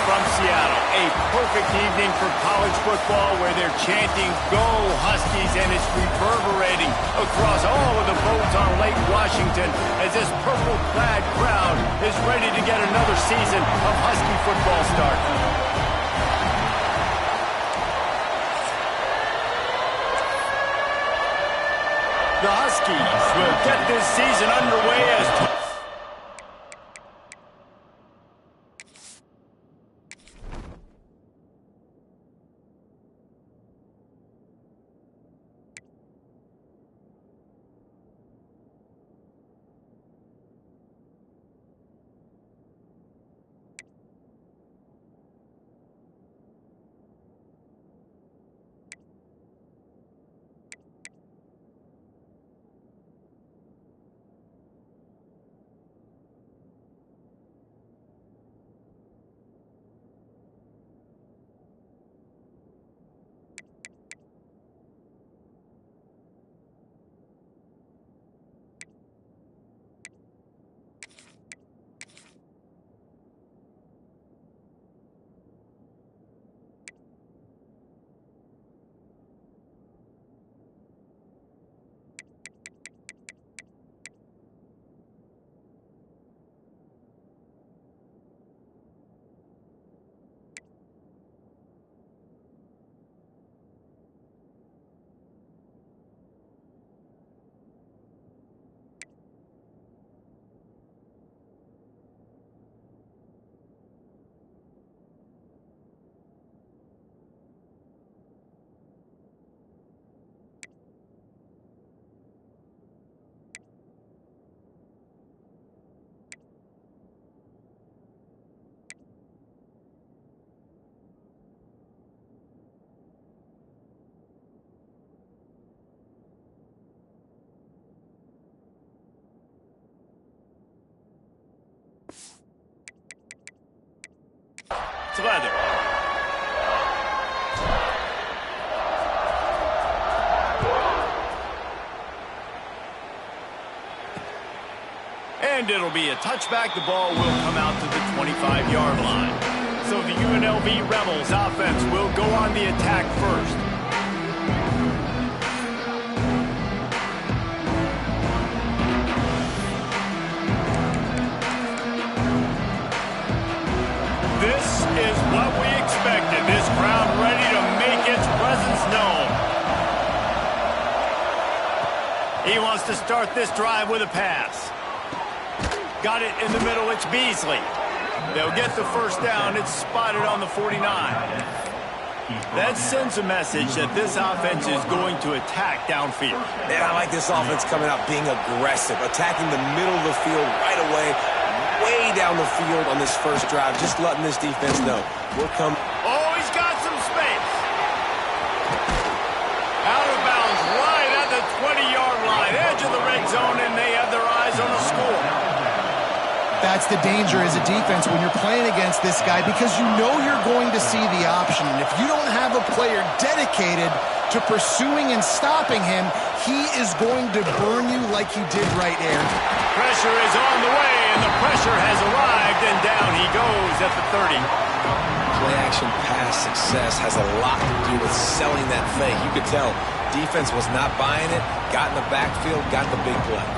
from Seattle. A perfect evening for college football where they're chanting, "Go Huskies," and it's reverberating across all of the boats on Lake Washington as this purple-clad crowd is ready to get another season of Husky football started. The Huskies will get this season underway as... Leather. And it'll be a touchback. The ball will come out to the 25-yard line. So the UNLV Rebels offense will go on the attack first. This is what we expected. This crowd ready to make its presence known. He wants to start this drive with a pass. Got it in the middle. It's Beasley. They'll get the first down. It's spotted on the 49. That sends a message that this offense is going to attack downfield. And I like this offense coming out being aggressive, attacking the middle of the field right away. Way down the field on this first drive, just letting this defense know we're coming. Oh, he's got some space. Out of bounds, right at the 20-yard line, edge of the red zone, and they have their eyes on the score. That's the danger as a defense when you're playing against this guy, because you know you're going to see the option. And if you don't have a player dedicated to pursuing and stopping him, he is going to burn you like he did right here. Pressure is on the way, and the pressure has arrived, and down he goes at the 30. Play-action pass success has a lot to do with selling that fake. You could tell defense was not buying it, got in the backfield, got the big play.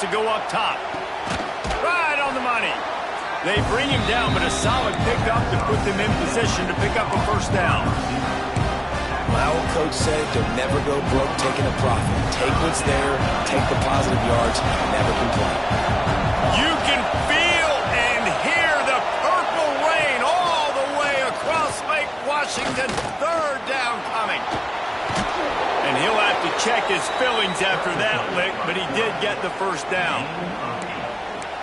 To go up top. Right on the money. They bring him down, but a solid pickup to put them in position to pick up a first down. My old coach said, don't never go broke taking a profit. Take what's there, take the positive yards, never complain. You can feel and hear the purple rain all the way across Lake Washington. Third down coming. And he'll have to check his fillings after that lick, but he did get the first down.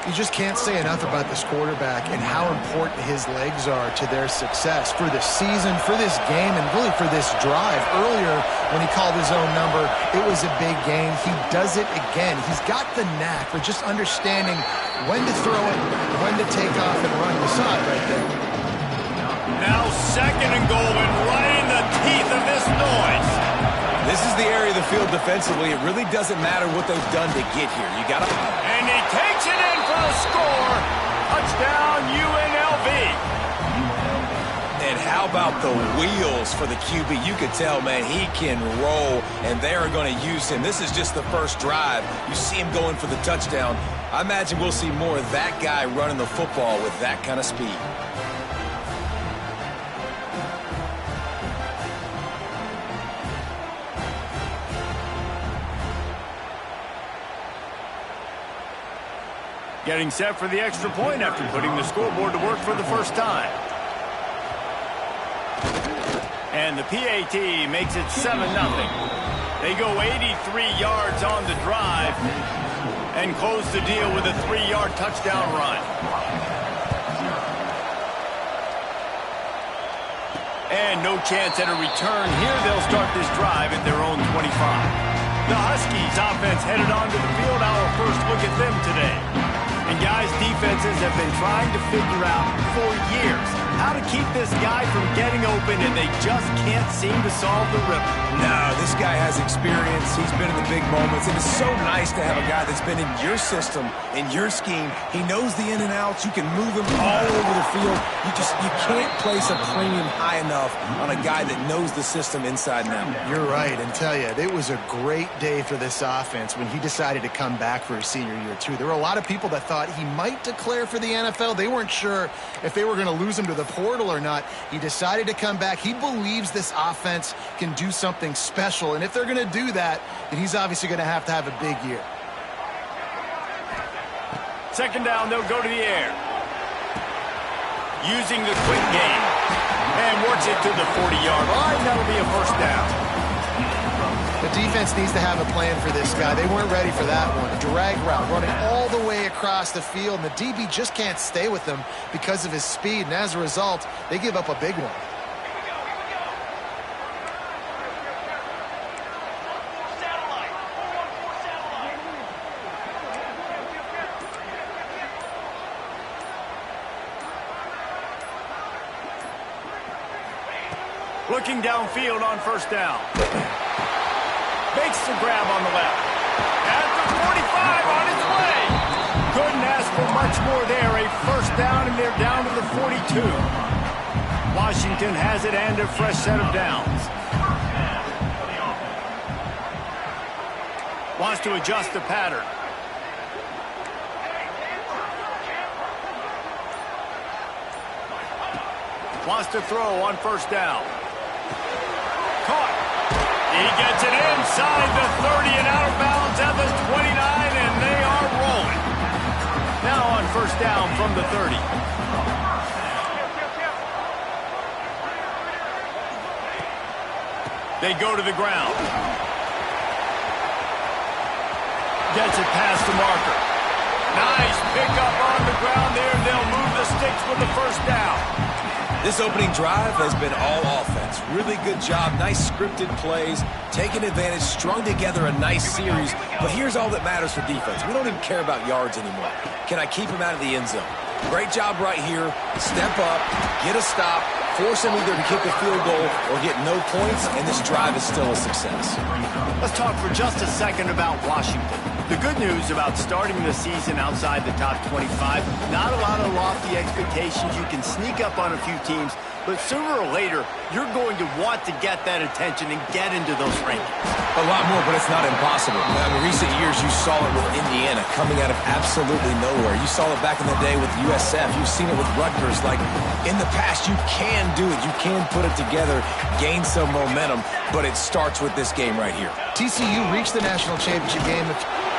You just can't say enough about this quarterback and how important his legs are to their success for the season, for this game, and really for this drive. Earlier, when he called his own number, it was a big gain. He does it again. He's got the knack for just understanding when to throw it, when to take off and run. You saw it right there. Now 2nd and goal, and right in the teeth of this noise. This is the area of the field defensively. It really doesn't matter what they've done to get here. You got to... And he takes it in for the score. Touchdown, UNLV. And how about the wheels for the QB? You could tell, man, he can roll, and they are going to use him. This is just the first drive. You see him going for the touchdown. I imagine we'll see more of that guy running the football with that kind of speed. Getting set for the extra point after putting the scoreboard to work for the first time. And the PAT makes it 7-0. They go 83 yards on the drive and close the deal with a 3-yard touchdown run. And no chance at a return here. They'll start this drive at their own 25. The Huskies offense headed onto the field. Our first look at them today. And guys, defenses have been trying to figure out for years how to keep this guy from getting open, and they just can't seem to solve the rhythm. No, this guy has experience. He's been in the big moments. It is so nice to have a guy that's been in your system, in your scheme. He knows the in and outs. You can move him all over the field. You can't place a premium high enough on a guy that knows the system inside and out. You're right, and tell you, it was a great day for this offense when he decided to come back for his senior year, too. There were a lot of people that thought he might declare for the NFL. They weren't sure if they were going to lose him to the portal or not. He decided to come back. He believes this offense can do something special, and if they're going to do that, then he's obviously going to have a big year. 2nd down, they'll go to the air. Using the quick game. And works it to the 40-yard line. That'll be a first down. The defense needs to have a plan for this guy. They weren't ready for that one. Drag route, running all the way across the field, and the DB just can't stay with him because of his speed, and as a result, they give up a big one. Looking downfield on first down. Makes the grab on the left. At the 45 on its way. Couldn't ask for much more there. A first down, and they're down to the 42. Washington has it and a fresh set of downs. Wants to adjust the pattern. Wants to throw on first down. Caught. He gets it inside the 30 and out of bounds at the 29, and they are rolling. Now on first down from the 30. They go to the ground. Gets it past the marker. Nice pickup on the ground there. They'll move the sticks with the first down. This opening drive has been all offense. Really good job. Nice scripted plays. Taking advantage. Strung together a nice series. But here's all that matters for defense. We don't even care about yards anymore. Can I keep him out of the end zone? Great job right here. Step up. Get a stop. Force him either to kick a field goal or get no points. And this drive is still a success. Let's talk for just a second about Washington. The good news about starting the season outside the top 25, not a lot of lofty expectations. You can sneak up on a few teams, but sooner or later, you're going to want to get that attention and get into those rankings. A lot more, but it's not impossible. In recent years, you saw it with Indiana coming out of absolutely nowhere. You saw it back in the day with USF. You've seen it with Rutgers. Like, in the past, you can do it. You can put it together, gain some momentum, but it starts with this game right here. TCU reached the national championship game.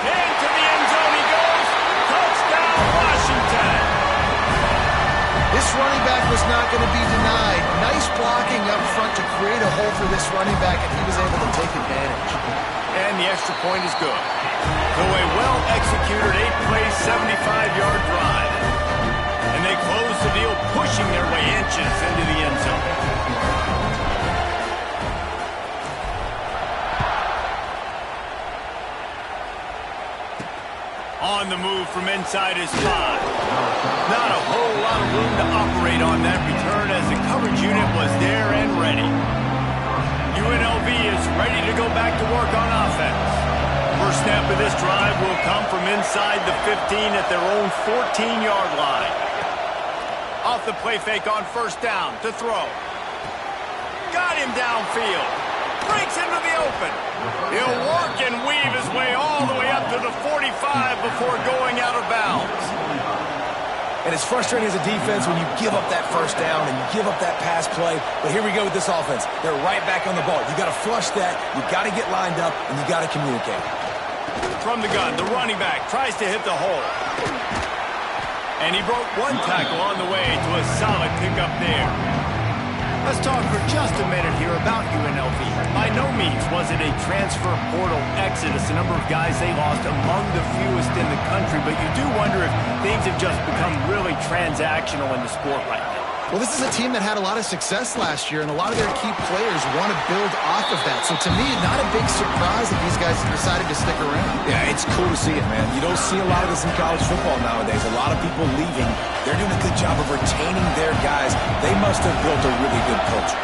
Into the end zone he goes. Touchdown, Washington. This running back was not going to be denied. Nice blocking up front to create a hole for this running back, and he was able to take advantage. And the extra point is good. So a well-executed 8-play, 75-yard drive. And they close the deal, pushing their way inches into the end zone. On the move from inside his 5. Not a whole lot of room to operate on that return as the coverage unit was there and ready. UNLV is ready to go back to work on offense. First snap of this drive will come from inside the 15 at their own 14-yard line. Off the play fake on first down to throw. Got him downfield. Breaks into the open. He'll work and weave his way all the way up to the 45 before going out of bounds. And it's frustrating as a defense when you give up that first down and you give up that pass play. But here we go with this offense. They're right back on the ball. You got to flush that. You got to get lined up, and you got to communicate. From the gun, the running back tries to hit the hole. And he broke one tackle on the way to a solid pickup there. Let's talk for just a minute here about UNLV. By no means was it a transfer portal exodus, the number of guys they lost among the fewest in the country, but you do wonder if things have just become really transactional in the sport right now. Well, this is a team that had a lot of success last year, and a lot of their key players want to build off of that. So to me, not a big surprise that these guys decided to stick around. Yeah, it's cool to see it, man. You don't see a lot of this in college football nowadays. A lot of people leaving. They're doing a good job of retaining their guys. They must have built a really good culture.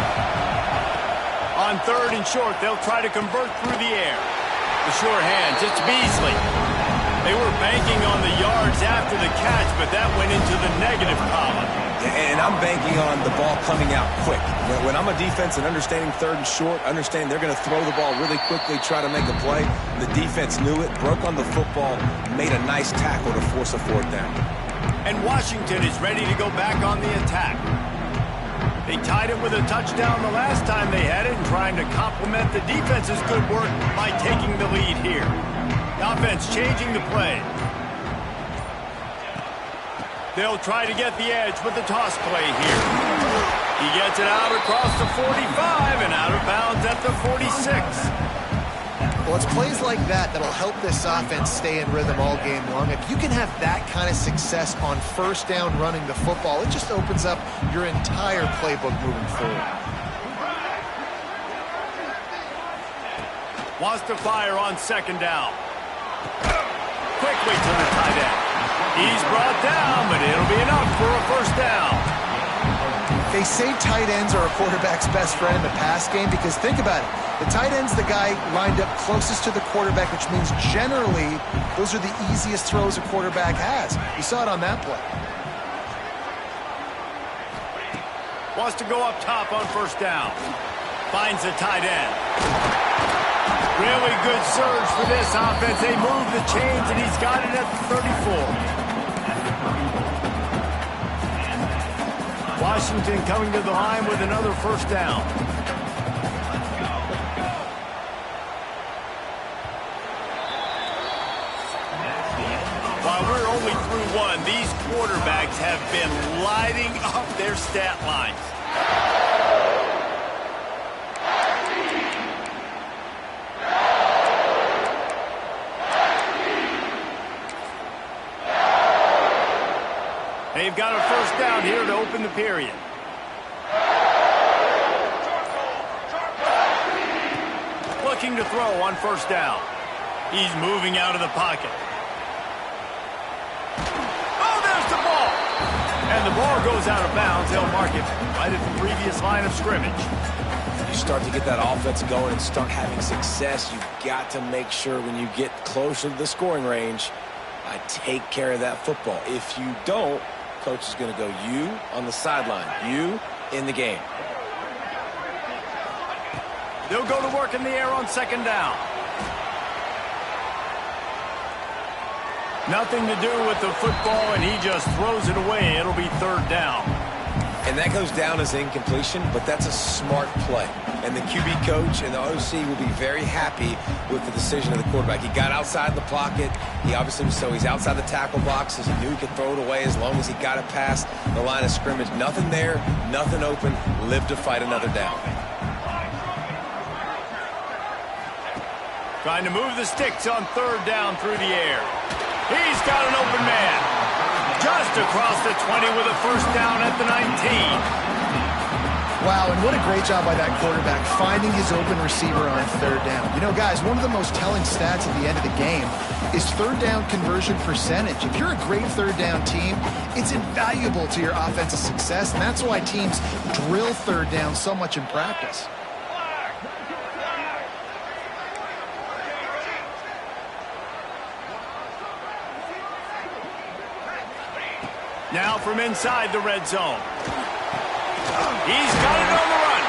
On third and short, they'll try to convert through the air. The sure hands, it's Beasley. They were banking on the yards after the catch, but that went into the negative column. And I'm banking on the ball coming out quick. When I'm a defense and understanding third and short, understanding they're going to throw the ball really quickly, try to make a play. The defense knew it, broke on the football, made a nice tackle to force a fourth down. And Washington is ready to go back on the attack. They tied it with a touchdown the last time they had it and trying to complement the defense's good work by taking the lead here. The offense changing the play. They'll try to get the edge with the toss play here. He gets it out across the 45 and out of bounds at the 46. Well, it's plays like that that'll help this offense stay in rhythm all game long. If you can have that kind of success on first down running the football, it just opens up your entire playbook moving forward. Wants to fire on second down. Quickly to the tight end. He's brought down, but it'll be enough for a first down. They say tight ends are a quarterback's best friend in the pass game because think about it. The tight end's the guy lined up closest to the quarterback, which means generally those are the easiest throws a quarterback has. You saw it on that play. Wants to go up top on first down. Finds the tight end. Really good surge for this offense. They move the chains, and he's got it at the 34. Washington coming to the line with another first down. While we're only through one, these quarterbacks have been lighting up their stat lines. They've got a first down here to open the period. Looking to throw on first down. He's moving out of the pocket. Oh, there's the ball. And the ball goes out of bounds. They'll mark it right at the previous line of scrimmage. You start to get that offense going and start having success, you've got to make sure when you get closer to the scoring range, I take care of that football. If you don't, coach is going to go you on the sideline, you in the game. They'll go to work in the air on second down. Nothing to do with the football, and he just throws it away. It'll be third down. And that goes down as incompletion, but that's a smart play. And the QB coach and the OC will be very happy with the decision of the quarterback. He got outside the pocket. He obviously, so he's outside the tackle boxes. He knew he could throw it away as long as he got it past the line of scrimmage. Nothing there, nothing open. Live to fight another down. Trying to move the sticks on third down through the air. He's got an open man. Just across the 20 with a first down at the 19. Wow, and what a great job by that quarterback finding his open receiver on third down. You know, guys, one of the most telling stats at the end of the game is third down conversion percentage. If you're a great third down team, it's invaluable to your offensive success, and that's why teams drill third down so much in practice. Now from inside the red zone. He's got it on the run.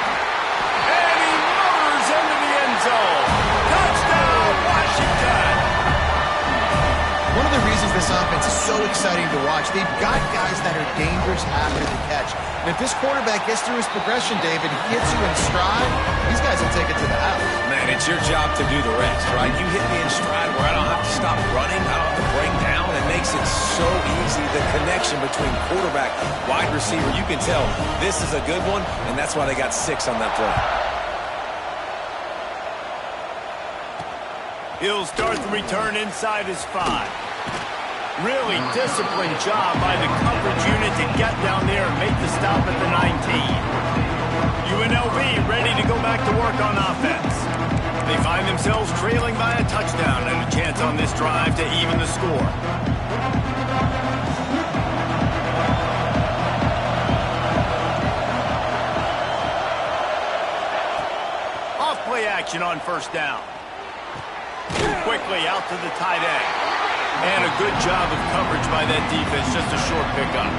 And he motors into the end zone. Touchdown, Washington. One of the reasons this offense is so exciting to watch, they've got guys that are dangerous after the catch. And if this quarterback gets through his progression, David, he hits you in stride, these guys will take it to the house. Man, it's your job to do the rest, right? You hit me in stride where I don't have to stop running. I don't have to bring down. It makes it so easy. The connection between quarterback, wide receiver, you can tell this is a good one, and that's why they got 6 on that play. He'll start the return inside his 5. Really disciplined job by the coverage unit to get down there and make the stop at the 19. UNLV ready to go back to work on offense. They find themselves trailing by a touchdown and a chance on this drive to even the score. Off play action on first down. Quickly out to the tight end. And a good job of coverage by that defense, just a short pickup.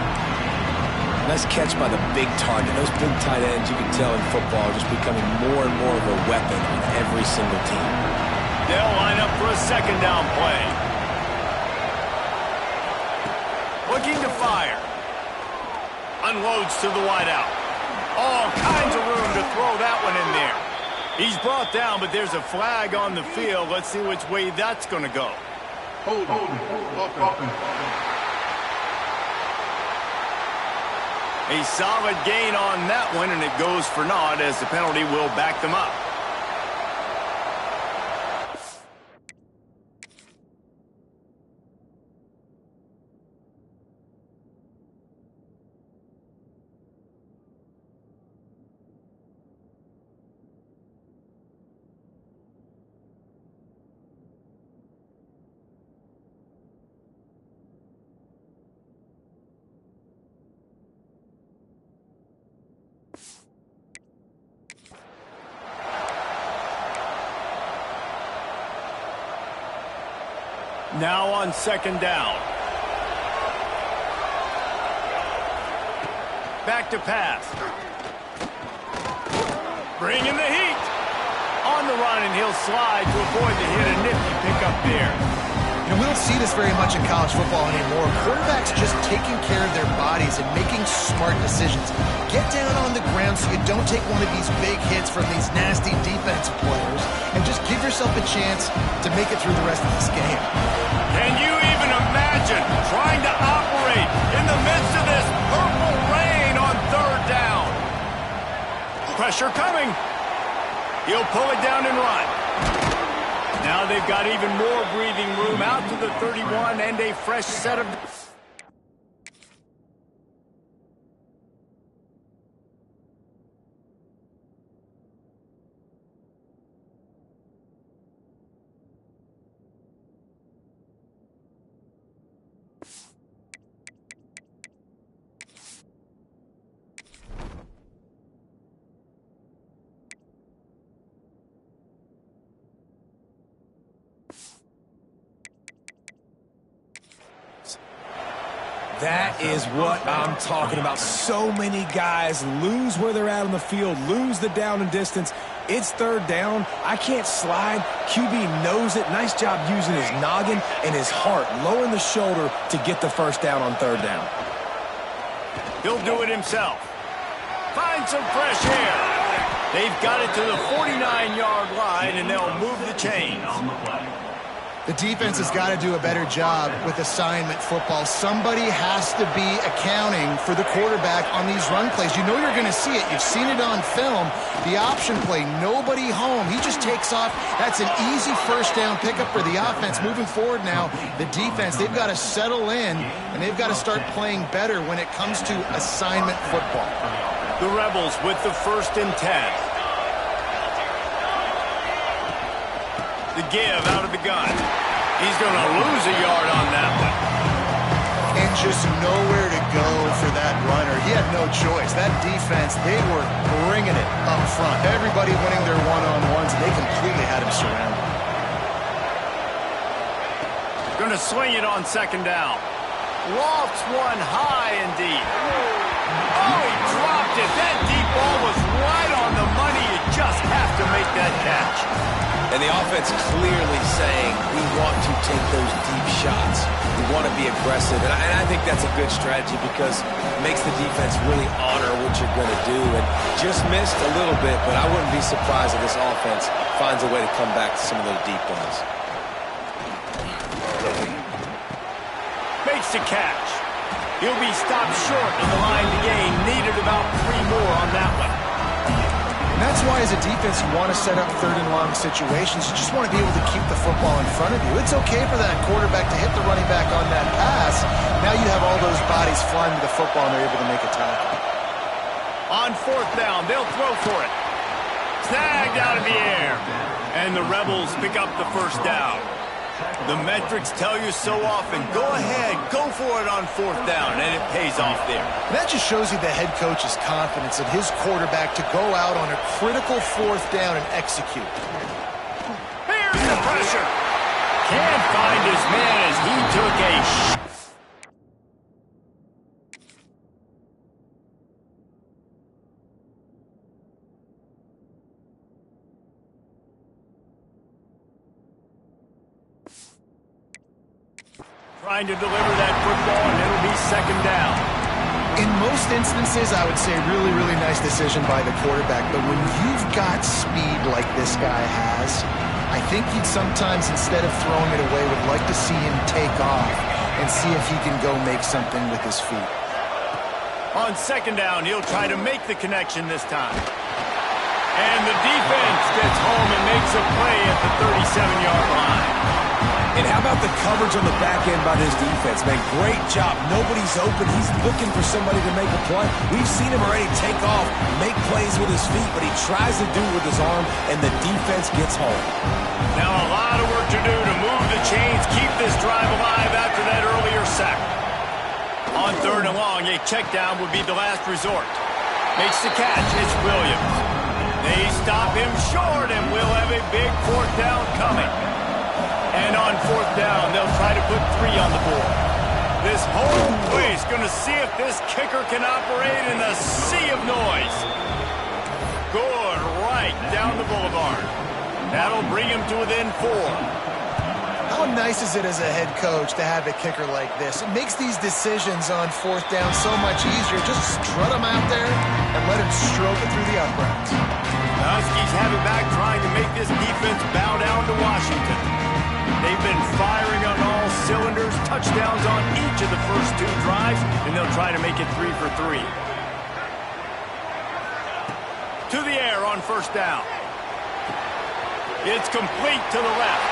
Nice catch by the big target. Those big tight ends, you can tell in football, are just becoming more and more of a weapon on every single team. They'll line up for a second down play. Looking to fire. Unloads to the wideout. All kinds of room to throw that one in there. He's brought down, but there's a flag on the field. Let's see which way that's going to go. Hold on. A solid gain on that one, and it goes for naught as the penalty will back them up. Now on second down. Back to pass. Bringing the heat. On the run, and he'll slide to avoid the hit. A nifty pickup there. You know, we don't see this very much in college football anymore. Quarterbacks just taking care of their bodies and making smart decisions. Get down on the ground so you don't take one of these big hits from these nasty defensive players, and just give yourself a chance to make it through the rest of this game. Can you even imagine trying to operate in the midst of this purple rain on third down? Pressure coming. He'll pull it down and run. Now they've got even more breathing room out to the 31 and a fresh set of... That is what I'm talking about. So many guys lose where they're at on the field, lose the down and distance. It's third down. I can't slide. QB knows it. Nice job using his noggin and his heart, lowering the shoulder to get the first down on third down. He'll do it himself. find some fresh air. They've got it to the 49-yard line, and they'll move the chains. The defense has got to do a better job with assignment football. Somebody has to be accounting for the quarterback on these run plays. You know you're going to see it. You've seen it on film. The option play, nobody home. He just takes off. That's an easy first down pickup for the offense. Moving forward now, the defense, they've got to settle in, and they've got to start playing better when it comes to assignment football. The Rebels with the 1st and 10. The give out of the gun. He's going to lose a yard on that one. And just nowhere to go for that runner. He had no choice. That defense, they were bringing it up front. Everybody winning their one-on-ones, and they completely had him surrounded. Going to swing it on 2nd down. Lofts one high and deep. Oh, he dropped it. That deep ball was right on the money. You just have to make that catch. And the offense clearly saying, we want to take those deep shots. We want to be aggressive. And I think that's a good strategy because it makes the defense really honor what you're going to do. And just missed a little bit, but I wouldn't be surprised if this offense finds a way to come back to some of those deep ones. Makes the catch. He'll be stopped short of the line to gain. Needed about 3 more on that one. And that's why as a defense you want to set up 3rd and long situations. You just want to be able to keep the football in front of you. It's okay for that quarterback to hit the running back on that pass. Now you have all those bodies flying to the football and they're able to make a tackle. On 4th down, they'll throw for it. Snagged out of the air. And the Rebels pick up the 1st down. The metrics tell you so often, go ahead, go for it on 4th down, and it pays off there. And that just shows you the head coach's confidence in his quarterback to go out on a critical 4th down and execute. Here's the pressure. Can't find his man as he took a trying to deliver that football, and it'll be 2nd down. In most instances, I would say really, really nice decision by the quarterback. But when you've got speed like this guy has, I think you'd sometimes, instead of throwing it away, would like to see him take off and see if he can go make something with his feet. On 2nd down, he'll try to make the connection this time. And the defense gets home and makes a play at the 37-yard line. And how about the coverage on the back end by this defense, man? Great job. Nobody's open. He's looking for somebody to make a play. We've seen him already take off, make plays with his feet, but he tries to do it with his arm, and the defense gets home. Now a lot of work to do to move the chains, keep this drive alive after that earlier sack. On 3rd and long, a check down would be the last resort. Makes the catch. It's Williams. They stop him short, and we'll have a big 4th down coming. And on 4th down, they'll try to put 3 on the board. This whole place going to see if this kicker can operate in the sea of noise. Good, right down the boulevard. That'll bring him to within 4. How nice is it as a head coach to have a kicker like this? It makes these decisions on 4th down so much easier. Just strut him out there and let him stroke it through the uprights. The Huskies have it back, trying to make this defense bow down to Washington. They've been firing on all cylinders, touchdowns on each of the first 2 drives, and they'll try to make it 3 for 3. To the air on 1st down. It's complete to the left.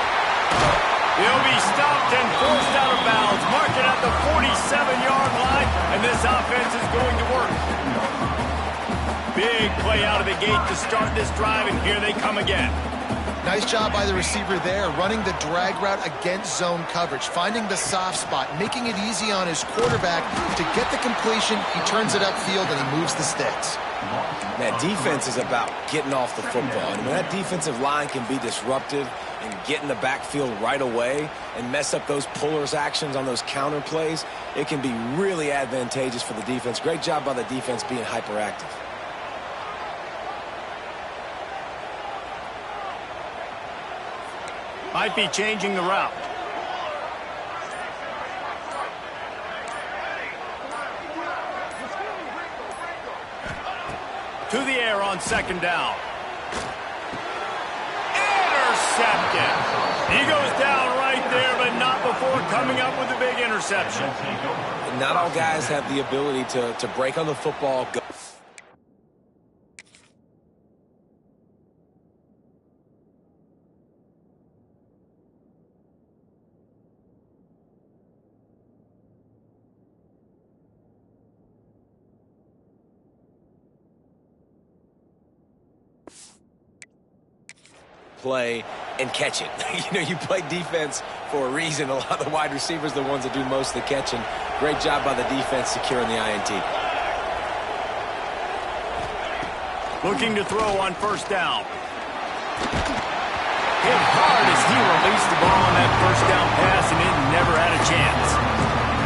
He'll be stopped and forced out of bounds. Mark it at the 47-yard line, and this offense is going to work. Big play out of the gate to start this drive, and here they come again. Nice job by the receiver there, running the drag route against zone coverage, finding the soft spot, making it easy on his quarterback to get the completion. He turns it upfield, and he moves the sticks. Man, defense is about getting off the football. And when that defensive line can be disruptive and get in the backfield right away and mess up those pullers actions on those counter plays, it can be really advantageous for the defense. Great job by the defense being hyperactive. Might be changing the route. To the air on second down. Intercepted. He goes down right there, but not before coming up with a big interception. Not all guys have the ability to break on the football. Play and catch it. You play defense for a reason. A lot of the wide receivers are the ones that do most of the catching. Great job by the defense securing the INT. Looking to throw on first down. Hit hard as he released the ball on that first down pass, and it never had a chance.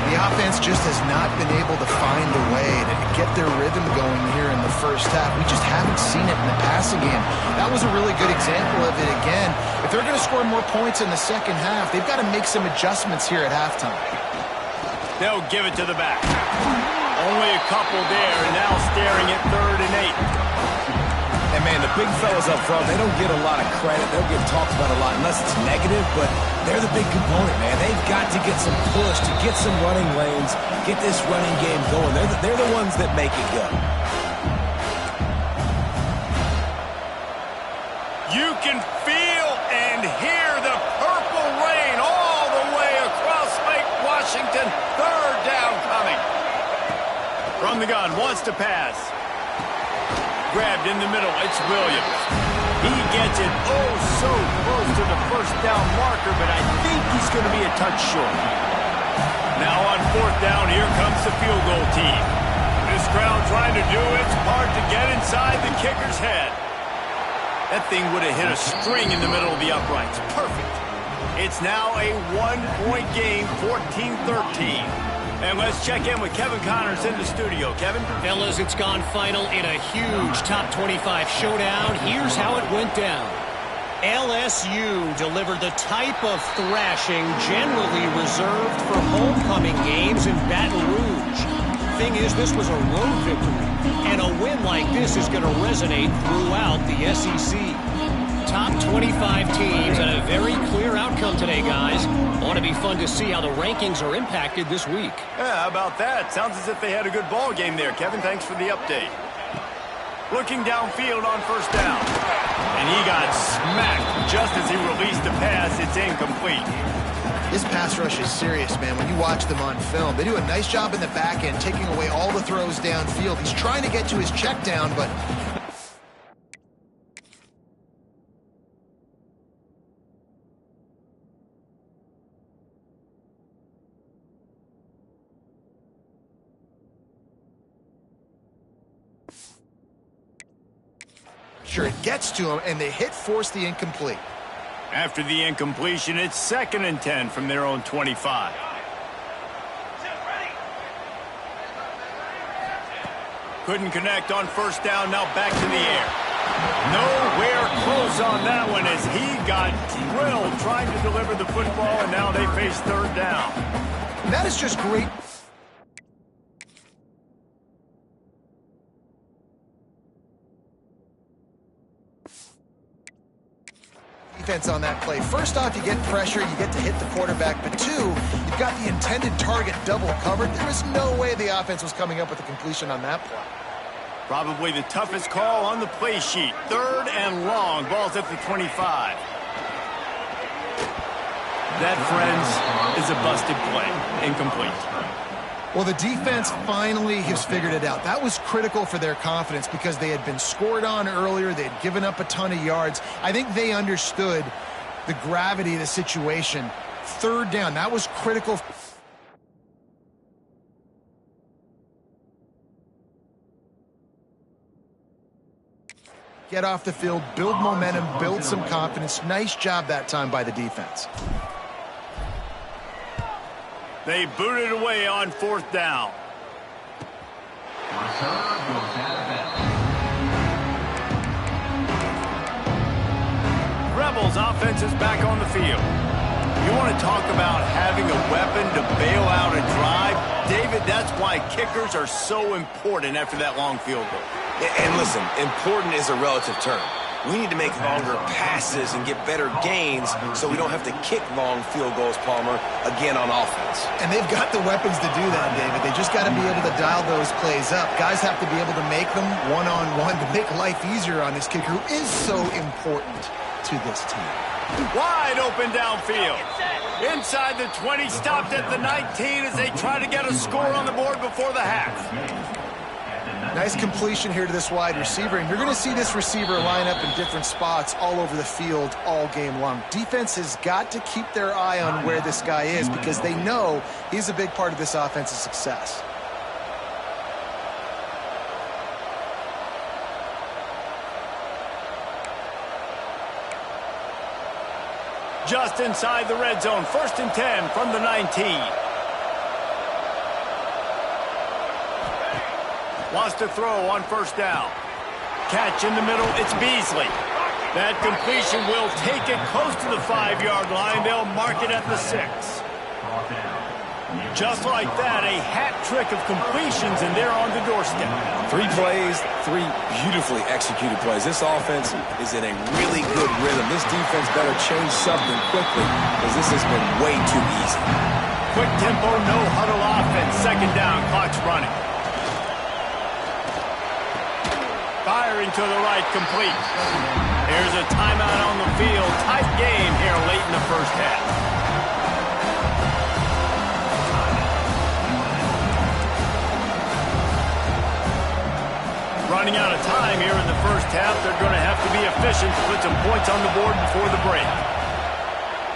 The offense just has not been able to find a way to get their rhythm going here in the first half. We just haven't seen it in the passing game. That was a really good example of it again. If they're going to score more points in the second half, they've got to make some adjustments here at halftime. They'll give it to the back. Only a couple there, now staring at 3rd and 8. And, man, the big fellas up front, they don't get a lot of credit. They'll get talked about a lot unless it's negative, but they're the big component, man. They've got to get some push, to get some running lanes, get this running game going. They're the ones that make it go. You can feel and hear the purple rain all the way across Lake Washington. 3rd down coming. From the gun, wants to pass. Grabbed in the middle, it's Williams. He gets it oh so close to the first down marker, but I think he's going to be a touch short. Now on 4th down, here comes the field goal team. This crowd trying to do its part to get inside the kicker's head. That thing would have hit a string in the middle of the uprights. Perfect. It's now a 1-point game, 14-13. And let's check in with Kevin Connors in the studio. Kevin? Fellas, it's gone final in a huge top 25 showdown. Here's how it went down. LSU delivered the type of thrashing generally reserved for homecoming games in Baton Rouge. Thing is, this was a road victory, and a win like this is going to resonate throughout the SEC. Top 25 teams and a very clear outcome today, guys. Ought to be fun to see how the rankings are impacted this week. Yeah, how about that? Sounds as if they had a good ball game there, Kevin. Thanks for the update. Looking downfield on first down. And he got smacked just as he released the pass. It's incomplete. This pass rush is serious, man. When you watch them on film, they do a nice job in the back end, taking away all the throws downfield. He's trying to get to his check down, but sure it gets to him, and the hit forced the incomplete. After the incompletion, it's 2nd and 10 from their own 25. Couldn't connect on first down, now back to the air. Nowhere close on that one as he got drilled trying to deliver the football, and now they face 3rd down. That is just great. Defense on that play. First off, you get pressure, you get to hit the quarterback, but 2, you've got the intended target double covered. There was no way the offense was coming up with a completion on that play. Probably the toughest call on the play sheet. 3rd and long. Ball's at the 25. That, friends, is a busted play. Incomplete. Well, the defense finally has figured it out. That was critical for their confidence because they had been scored on earlier. They had given up a ton of yards. I think they understood the gravity of the situation. 3rd down, that was critical. Get off the field, build momentum, build some confidence. Nice job that time by the defense. They booted away on 4th down. Rebels offense is back on the field. You want to talk about having a weapon to bail out a drive? David, that's why kickers are so important after that long field goal. And listen, important is a relative term. We need to make longer passes and get better gains so we don't have to kick long field goals, Palmer, again on offense. And they've got the weapons to do that, David. They just got to be able to dial those plays up. Guys have to be able to make them one-on-one to make life easier on this kicker who is so important to this team. Wide open downfield. Inside the 20, stopped at the 19 as they try to get a score on the board before the half. Nice completion here to this wide receiver, and you're going to see this receiver line up in different spots all over the field all game long. Defense has got to keep their eye on where this guy is because they know he's a big part of this offense's success. Just inside the red zone, 1st and 10 from the 19. Wants to throw on 1st down. Catch in the middle, it's Beasley. That completion will take it close to the 5-yard line. They'll mark it at the 6. Just like that, a hat trick of completions, and they're on the doorstep. 3 plays, 3 beautifully executed plays. This offense is in a really good rhythm. This defense better change something quickly because this has been way too easy. Quick tempo, no huddle offense. 2nd down, clock's running. Firing to the right, complete. There's a timeout on the field. Tight game here late in the 1st half. Running out of time here in the 1st half. They're going to have to be efficient to put some points on the board before the break.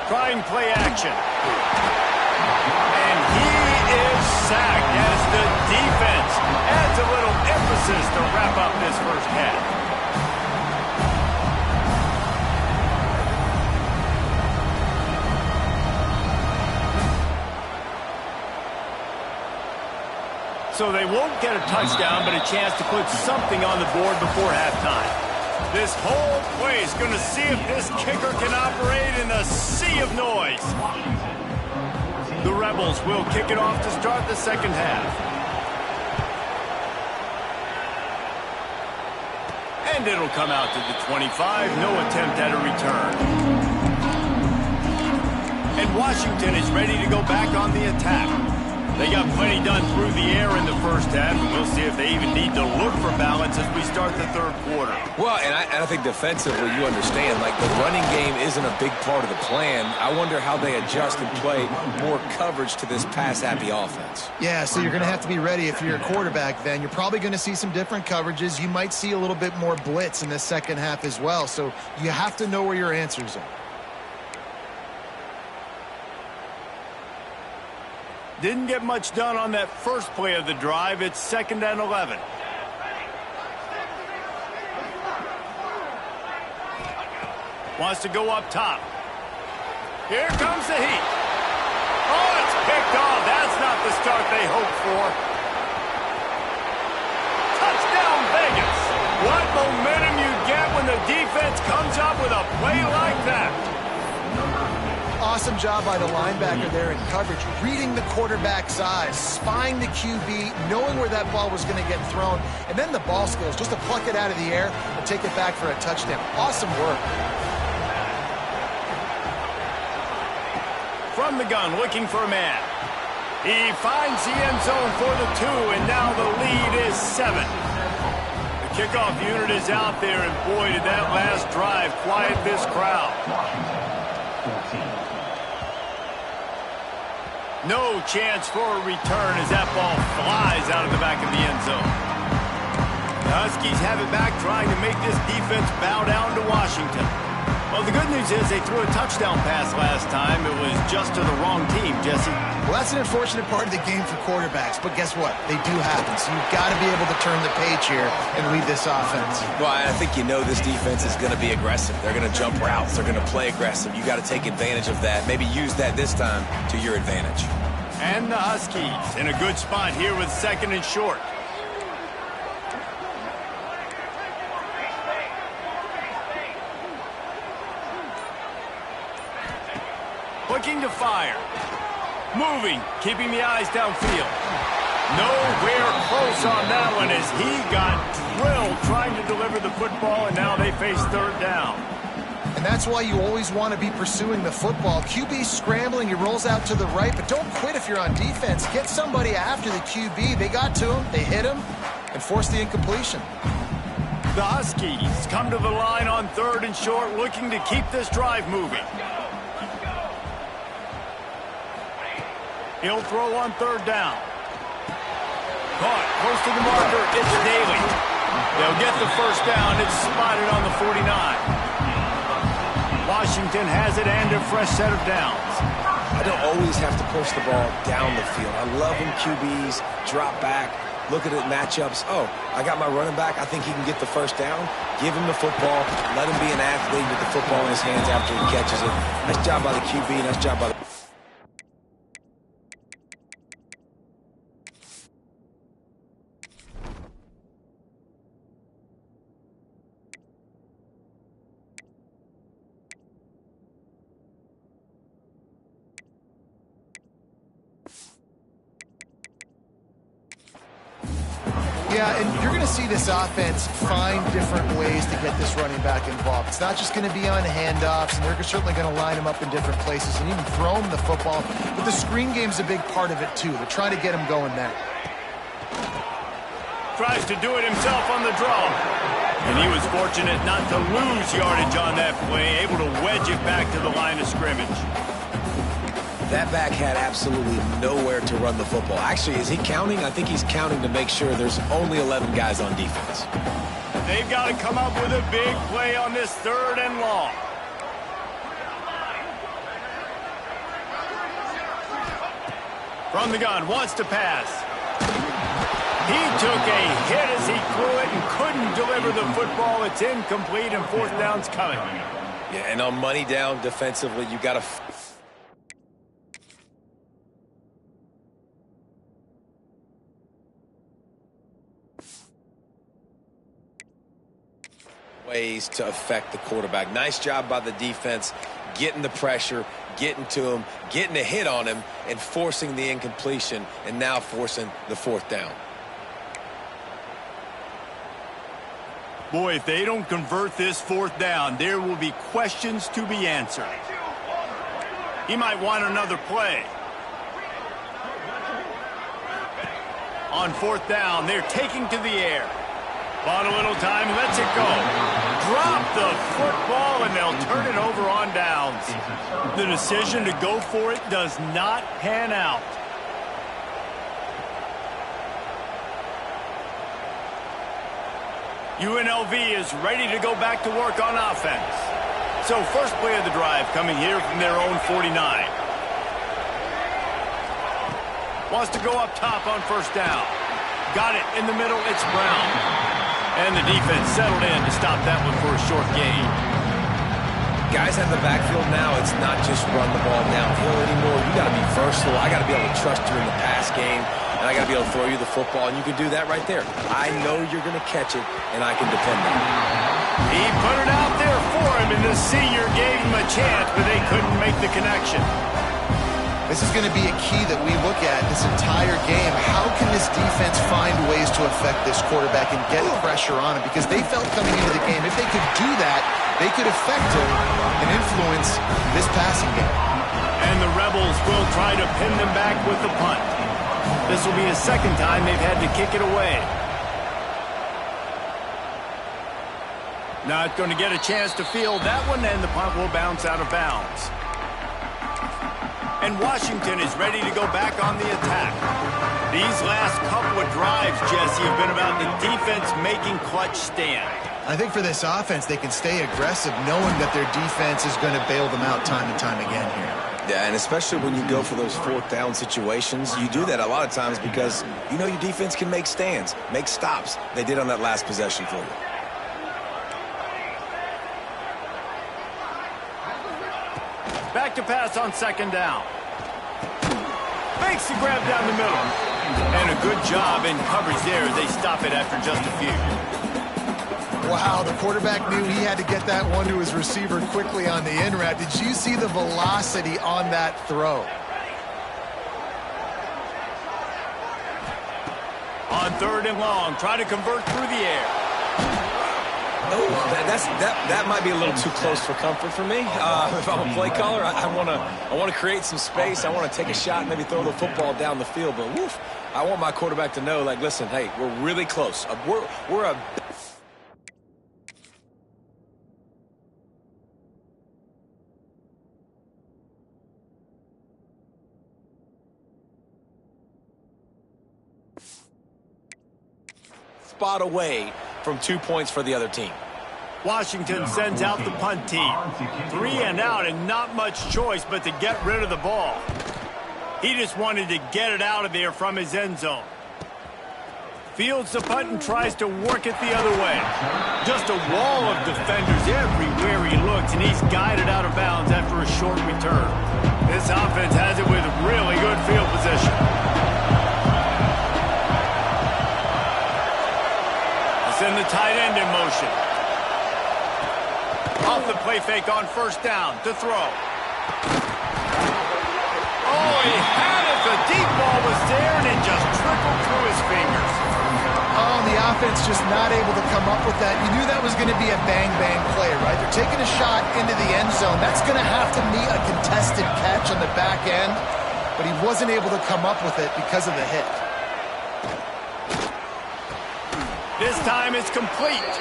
Trying play action. And he is sacked as the defense adds a little emphasis to wrap up this 1st half. So they won't get a touchdown, but a chance to put something on the board before halftime. This whole play is going to see if this kicker can operate in a sea of noise. The Rebels will kick it off to start the 2nd half. And it'll come out to the 25. No attempt at a return. And Washington is ready to go back on the attack. They got plenty done through the air in the 1st half, and we'll see if they even need to look for balance as we start the 3rd quarter. Well, and I think defensively, you understand, like the running game isn't a big part of the plan. I wonder how they adjust and play more coverage to this pass-happy offense. Yeah, so you're going to have to be ready if you're a quarterback then. You're probably going to see some different coverages. You might see a little bit more blitz in the 2nd half as well, so you have to know where your answers are. Didn't get much done on that first play of the drive. It's 2nd and 11. Wants to go up top. Here comes the heat. Oh, it's picked off. That's not the start they hoped for. Touchdown, Vegas. What momentum you get when the defense comes up with a play like that. Awesome job by the linebacker there in coverage, reading the quarterback's eyes, spying the QB, knowing where that ball was going to get thrown, and then the ball skills, just to pluck it out of the air and take it back for a touchdown. Awesome work. From the gun, looking for a man. He finds the end zone for the 2, and now the lead is 7. The kickoff unit is out there, and boy, did that last drive quiet this crowd. No chance for a return as that ball flies out of the back of the end zone. The Huskies have it back, trying to make this defense bow down to Washington. Well, the good news is they threw a touchdown pass last time. It was just to the wrong team, Jesse. Well, that's an unfortunate part of the game for quarterbacks, but guess what? They do happen, so you've got to be able to turn the page here and lead this offense. Well, I think you know this defense is going to be aggressive. They're going to jump routes. They're going to play aggressive. You got to take advantage of that. Maybe use that this time to your advantage. And the Huskies in a good spot here with 2nd and short. Looking to fire. Moving, keeping the eyes downfield. Nowhere close on that one as he got drilled trying to deliver the football, and now they face third down. And that's why you always want to be pursuing the football. QB scrambling, he rolls out to the right, but don't quit if you're on defense. Get somebody after the QB. They got to him, they hit him, and forced the incompletion. The Huskies come to the line on third and short, looking to keep this drive moving. He'll throw on third down. Caught close to the marker. It's Daly. They'll get the first down. It's spotted on the 49. Washington has it and a fresh set of downs. I don't always have to push the ball down the field. I love when QBs drop back, look at it matchups. Oh, I got my running back. I think he can get the first down. Give him the football. Let him be an athlete with the football in his hands after he catches it. Nice job by the QB. Nice job by the... Yeah, and you're going to see this offense find different ways to get this running back involved. It's not just going to be on handoffs, and they're certainly going to line him up in different places and even throw him the football. But the screen game's a big part of it, too. They're trying to get him going there. Tries to do it himself on the draw. And he was fortunate not to lose yardage on that play, able to wedge it back to the line of scrimmage. That back had absolutely nowhere to run the football. Actually, is he counting? I think he's counting to make sure there's only 11 guys on defense. They've got to come up with a big play on this third and long. From the gun, wants to pass. He took a hit as he threw it and couldn't deliver the football. It's incomplete, and fourth down's coming. Yeah, and on money down defensively, you got to... ways to affect the quarterback. Nice job by the defense, getting the pressure, getting to him, getting a hit on him, and forcing the incompletion, and now forcing the fourth down. Boy, if they don't convert this fourth down, there will be questions to be answered. He might want another play. On fourth down, they're taking to the air. Bought a little time, lets it go. Drop the football, and they'll turn it over on downs. The decision to go for it does not pan out. UNLV is ready to go back to work on offense. So first play of the drive coming here from their own 49. Wants to go up top on first down. Got it in the middle, it's Brown. And the defense settled in to stop that one for a short gain. Guys at the backfield now, it's not just run the ball downhill anymore. You got to be versatile. I got to be able to trust you in the pass game, and I got to be able to throw you the football, and you can do that right there. I know you're going to catch it, and I can depend on it. He put it out there for him, and the senior gave him a chance, but they couldn't make the connection. This is going to be a key that we look at this entire game. How can this defense find ways to affect this quarterback and get pressure on him? Because they felt coming into the game, if they could do that, they could affect him and influence this passing game. And the Rebels will try to pin them back with the punt. This will be the second time they've had to kick it away. Not going to get a chance to field that one, and the punt will bounce out of bounds. And Washington is ready to go back on the attack. These last couple of drives, Jesse, have been about the defense making clutch stand. I think for this offense, they can stay aggressive knowing that their defense is going to bail them out time and time again here. Yeah, and especially when you go for those fourth down situations, you do that a lot of times because you know your defense can make stands, make stops. They did on that last possession for you. Back to pass on second down. Makes the grab down the middle. And a good job in coverage there. They stop it after just a few. Wow, the quarterback knew he had to get that one to his receiver quickly on the in route. Did you see the velocity on that throw? third and long. Try to convert through the air. Oh, that might be a little too close for comfort for me. If I'm a play caller, I want to create some space. I want to take a shot and maybe throw the football down the field. But woof, I want my quarterback to know, like, listen, hey, we're really close. We're a spot away from 2 points for the other team. Washington sends out the punt team. 3 and out and not much choice but to get rid of the ball. He just wanted to get it out of there from his end zone. Fields the punt and tries to work it the other way. Just a wall of defenders everywhere he looks, and he's guided out of bounds after a short return. This offense has it with really good field position. Send the tight end in motion. Off the play fake on first down to throw. Oh, he had it. The deep ball was there, and it just trickled through his fingers. Oh, the offense just not able to come up with that. You knew that was going to be a bang-bang play, right? They're taking a shot into the end zone. That's going to have to be a contested catch on the back end, but he wasn't able to come up with it because of the hit. This time it's complete.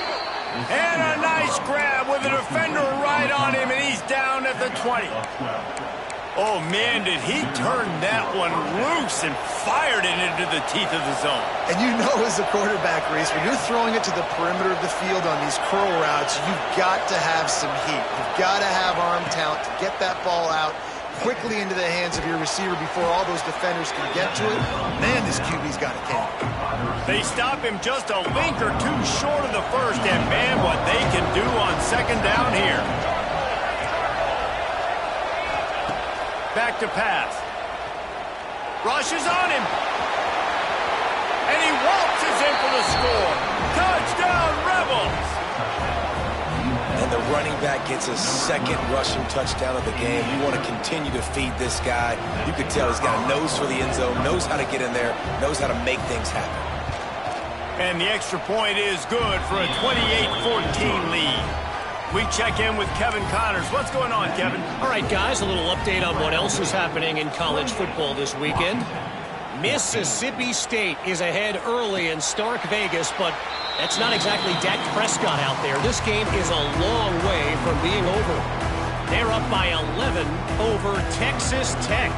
And a nice grab with a defender right on him, and he's down at the 20. Oh, man, did he turn that one loose and fired it into the teeth of the zone. And you know as a quarterback, Reese, when you're throwing it to the perimeter of the field on these curl routes, you've got to have some heat. You've got to have arm talent to get that ball out quickly into the hands of your receiver before all those defenders can get to it. Man, this QB's got a can. They stop him just a link or two short of the first, and man, what they can do on second down here. Back to pass. Rushes on him. And he waltzes in for the score. Touchdown, Rebels! And the running back gets his second rushing touchdown of the game. You want to continue to feed this guy. You could tell he's got a nose for the end zone, knows how to get in there, knows how to make things happen. And the extra point is good for a 28-14 lead. We check in with Kevin Connors. What's going on, Kevin? All right, guys, a little update on what else is happening in college football this weekend. Mississippi State is ahead early in Stark Vegas, but that's not exactly Dak Prescott out there. This game is a long way from being over. They're up by 11 over Texas Tech.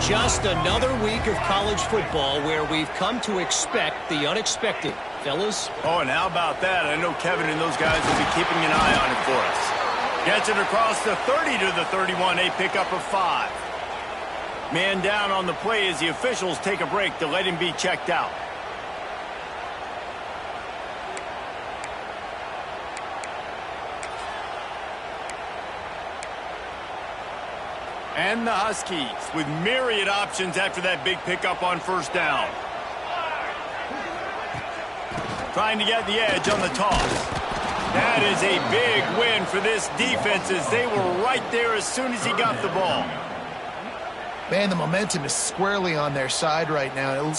Just another week of college football where we've come to expect the unexpected. Fellas? Oh, and how about that? I know Kevin and those guys will be keeping an eye on it for us. Gets it across the 30 to the 31. A pickup of 5. Man down on the play as the officials take a break to let him be checked out. And the Huskies with myriad options after that big pickup on first down. Trying to get the edge on the toss. That is a big win for this defense as they were right there as soon as he got the ball. Man, the momentum is squarely on their side right now.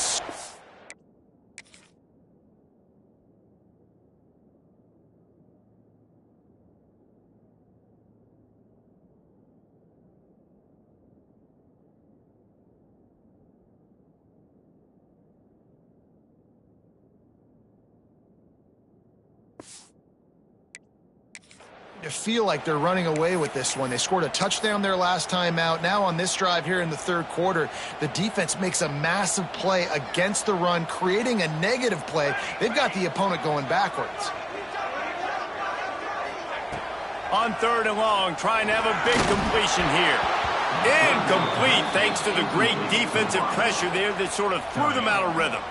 Feel like they're running away with this one. They scored a touchdown their last time out. Now on this drive here in the third quarter, the defense makes a massive play against the run, creating a negative play. They've got the opponent going backwards. On third and long, trying to have a big completion here. Incomplete thanks to the great defensive pressure there that sort of threw them out of rhythm.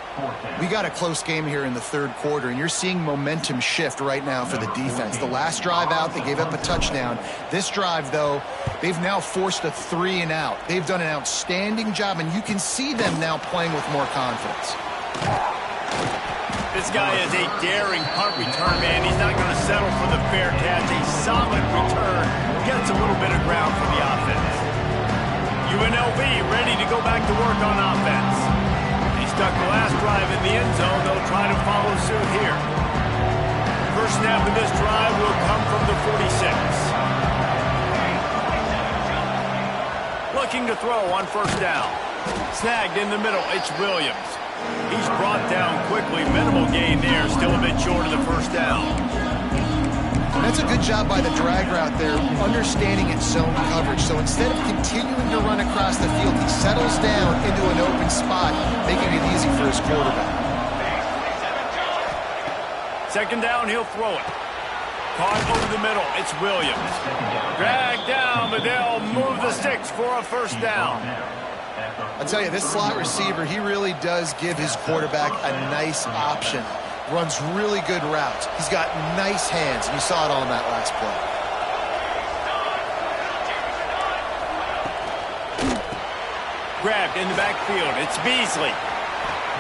We got a close game here in the third quarter, and you're seeing momentum shift right now for the defense. The last drive out, they gave up a touchdown. This drive, though, they've now forced a 3 and out. They've done an outstanding job, and you can see them now playing with more confidence. This guy is a daring punt return, man. He's not going to settle for the fair catch. A solid return. Gets a little bit of ground for the offense. UNLV ready to go back to work on offense. They stuck the last drive in the end zone. They'll try to follow suit here. First snap of this drive will come from the 46. Looking to throw on first down. Snagged in the middle, it's Williams. He's brought down quickly. Minimal gain there, still a bit short of the first down. That's a good job by the drag route there, understanding its zone coverage. So instead of continuing to run across the field, he settles down into an open spot, making it easy for his quarterback. Second down, he'll throw it. Caught over the middle, it's Williams. Dragged down, but they'll move the sticks for a first down. I'll tell you, this slot receiver, he really does give his quarterback a nice option. Runs really good routes. He's got nice hands, and you saw it all in that last play. Grabbed in the backfield, it's Beasley.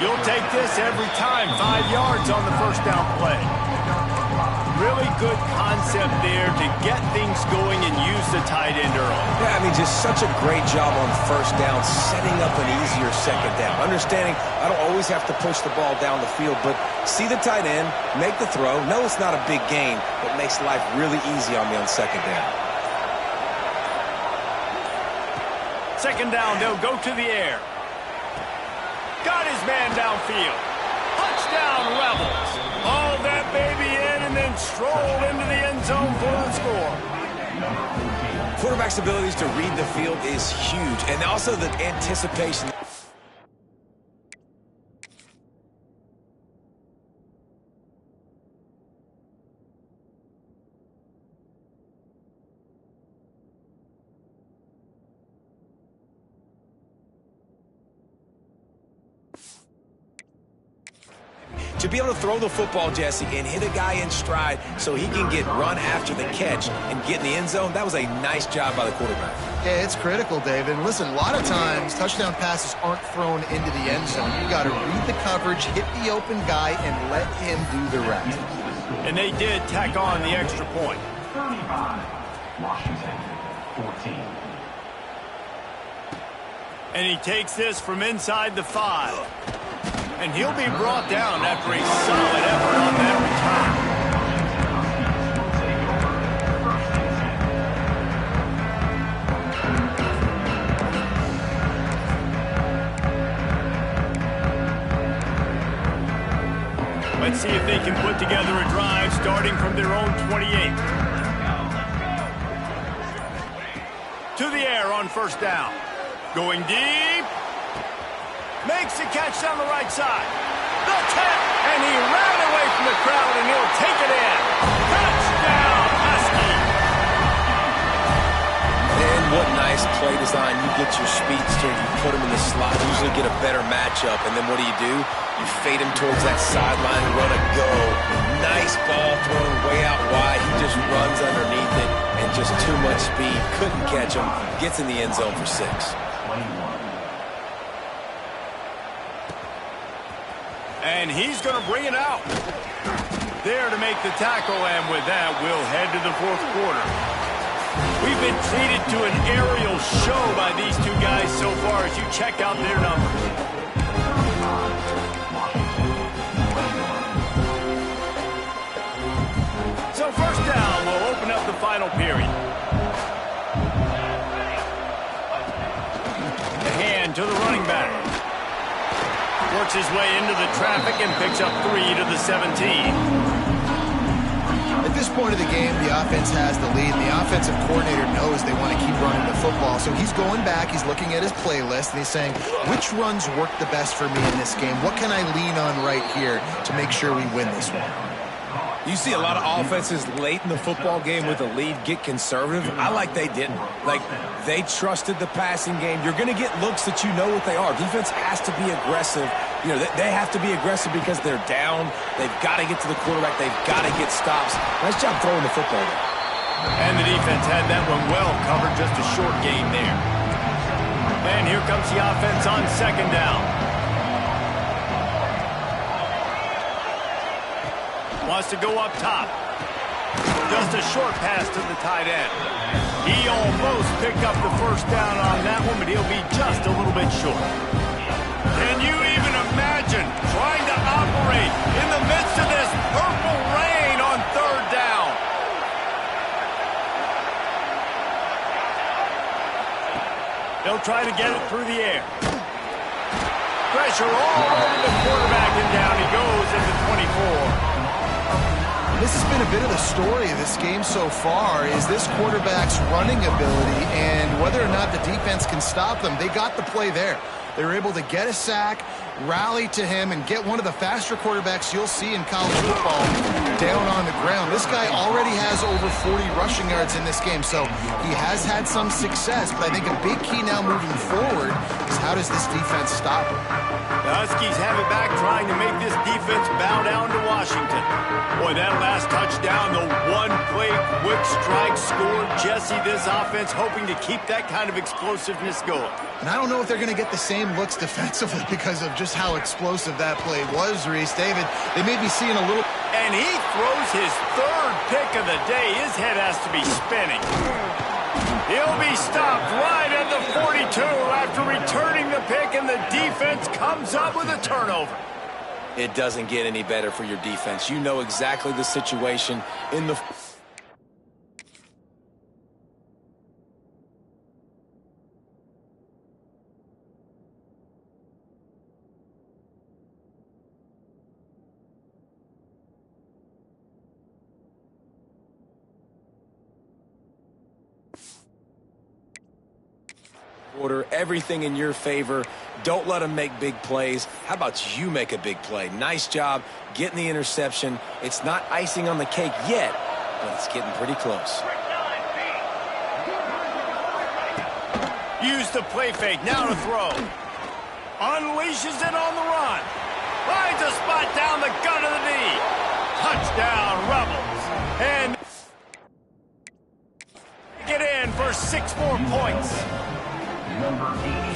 You'll take this every time. 5 yards on the first down play. Really good concept there to get things going and use the tight end early. Yeah, I mean, just such a great job on first down, setting up an easier second down. Understanding I don't always have to push the ball down the field, but see the tight end, make the throw. No, it's not a big gain, but makes life really easy on me on second down. Second down, they'll go to the air. Got his man downfield. Touchdown, Rebels. All that baby in and then strolled into the end zone for the score. Quarterback's abilities to read the field is huge, and also the anticipation. To be able to throw the football, Jesse, and hit a guy in stride so he can get run after the catch and get in the end zone, that was a nice job by the quarterback. Yeah, it's critical, David. And listen, a lot of times touchdown passes aren't thrown into the end zone. You got to read the coverage, hit the open guy, and let him do the rest. And they did tack on the extra point. 35, Washington, 14. And he takes this from inside the 5. And he'll be brought down after a solid effort on that return. Let's see if they can put together a drive starting from their own 28. To the air on first down. Going deep. Makes the catch down the right side. The tap, and he ran away from the crowd, and he'll take it in. Touchdown, Husky. And what nice play design. You get your speedster, you put him in the slot, usually get a better matchup, and then what do? You fade him towards that sideline, run a go. Nice ball thrown way out wide. He just runs underneath it, and just too much speed. Couldn't catch him. Gets in the end zone for 6. And he's going to bring it out. There to make the tackle, and with that, we'll head to the fourth quarter. We've been treated to an aerial show by these two guys so far as you check out their numbers. So first down will open up the final period. The hand to the running back. Works his way into the traffic and picks up 3 to the 17. At this point of the game, the offense has the lead. The offensive coordinator knows they want to keep running the football. So he's going back, he's looking at his playlist, and he's saying, which runs work the best for me in this game? What can I lean on right here to make sure we win this one? You see a lot of offenses late in the football game with a lead get conservative. I like they didn't. Like, they trusted the passing game. You're going to get looks that you know what they are. Defense has to be aggressive. You know, they have to be aggressive because they're down. They've got to get to the quarterback. They've got to get stops. Nice job throwing the football there. And the defense had that one well covered, just a short gain there. And here comes the offense on second down. Wants to go up top. Just a short pass to the tight end. He almost picked up the first down on that one, but he'll be just a little bit short. Can you even imagine hurry in the midst of this purple rain on third down. They'll try to get it through the air. Pressure all over the quarterback, and down he goes at the 24. This has been a bit of the story of this game so far, is this quarterback's running ability and whether or not the defense can stop them. They got the play there. They were able to get a sack, rally to him, and get one of the faster quarterbacks you'll see in college football down on the ground. This guy already has over 40 rushing yards in this game, so he has had some success, but I think a big key now moving forward is how does this defense stop him? The Huskies have it back, trying to make this defense bow down to Washington. Boy, that last touchdown, the one-play quick strike scored. Jesse, this offense hoping to keep that kind of explosiveness going. And I don't know if they're going to get the same looks defensively because of just how explosive that play was, Reese. David, they may be seeing a little... And he throws his third pick of the day. His head has to be spinning. He'll be stopped right at the 42 after returning the pick, and the defense comes up with a turnover. It doesn't get any better for your defense. You know exactly the situation in the... Order everything in your favor. Don't let them make big plays. How about you make a big play? Nice job getting the interception. It's not icing on the cake yet, but it's getting pretty close. Use the play fake, now to throw. Unleashes it on the run. Finds a spot down the gut of the knee. Touchdown, Rebels. And get in for 6 more points. Number 80.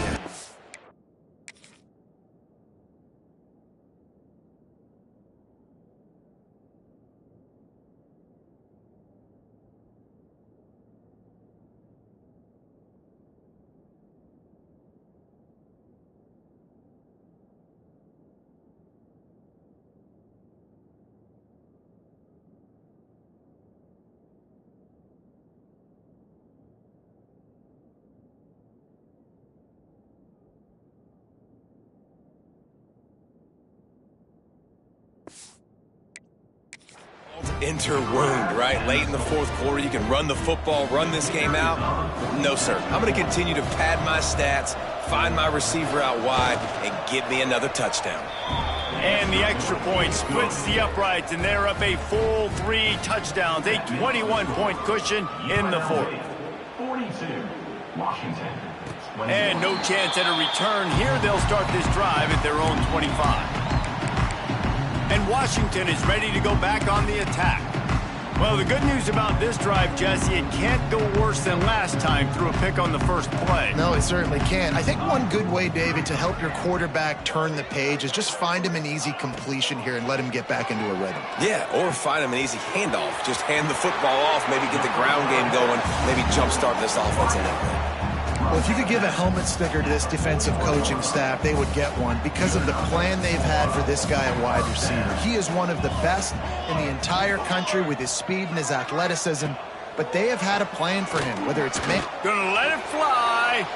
Enter wound, right? Late in the fourth quarter, you can run the football, run this game out. No, sir. I'm going to continue to pad my stats, find my receiver out wide, and get me another touchdown. And the extra point splits the uprights, and they're up a full 3 touchdowns, a 21-point cushion in the fourth. 42, Washington. And no chance at a return here. They'll start this drive at their own 25. And Washington is ready to go back on the attack. Well, the good news about this drive, Jesse, it can't go worse than last time through a pick on the first play. No, it certainly can't. I think one good way, David, to help your quarterback turn the page is just find him an easy completion here and let him get back into a rhythm. Yeah, or find him an easy handoff. Just hand the football off, maybe get the ground game going, maybe jumpstart this offense a little bit. Well, if you could give a helmet sticker to this defensive coaching staff, they would get one because of the plan they've had for this guy at wide receiver. He is one of the best in the entire country with his speed and his athleticism, but they have had a plan for him, whether it's... Gonna let it fly.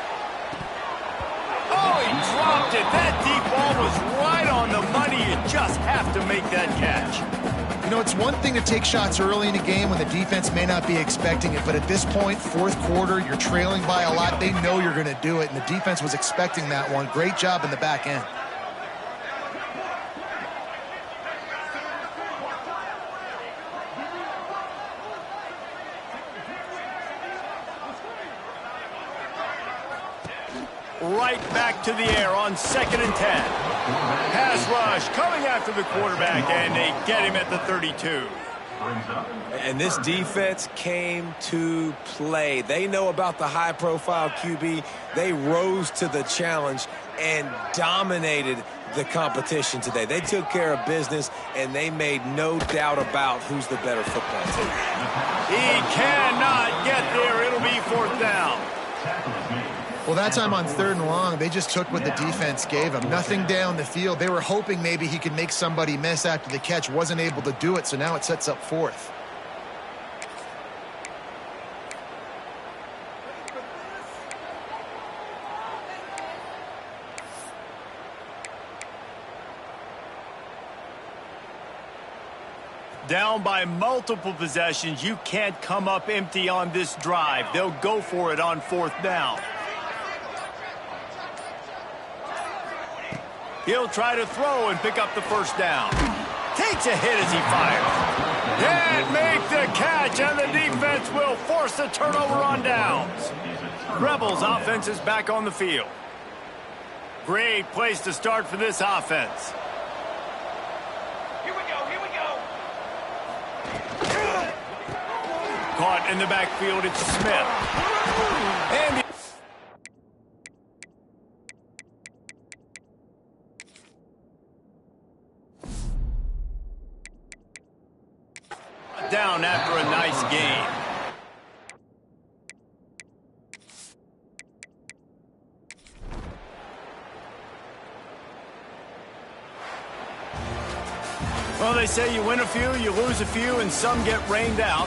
Oh, he dropped it. That deep ball was right on the money. You just have to make that catch. You know, it's one thing to take shots early in a game when the defense may not be expecting it, but at this point, fourth quarter, you're trailing by a lot. They know you're going to do it, and the defense was expecting that one. Great job in the back end. Right back to the air on 2nd and 10. Pass rush coming after the quarterback, and they get him at the 32. And this defense came to play. They know about the high-profile QB. They rose to the challenge and dominated the competition today. They took care of business, and they made no doubt about who's the better football team. He cannot get there. It'll be 4th down. Well, that time on 3rd and long, they just took what the defense gave them. Nothing down the field. They were hoping maybe he could make somebody miss after the catch. Wasn't able to do it, so now it sets up 4th. Down by multiple possessions, you can't come up empty on this drive. They'll go for it on 4th down. He'll try to throw and pick up the 1st down. Takes a hit as he fires. Can't make the catch, and the defense will force a turnover on downs. Rebels offense is back on the field. Great place to start for this offense. Caught in the backfield, it's Smith. And down after a nice game. Well, they say you win a few, you lose a few, and some get rained out.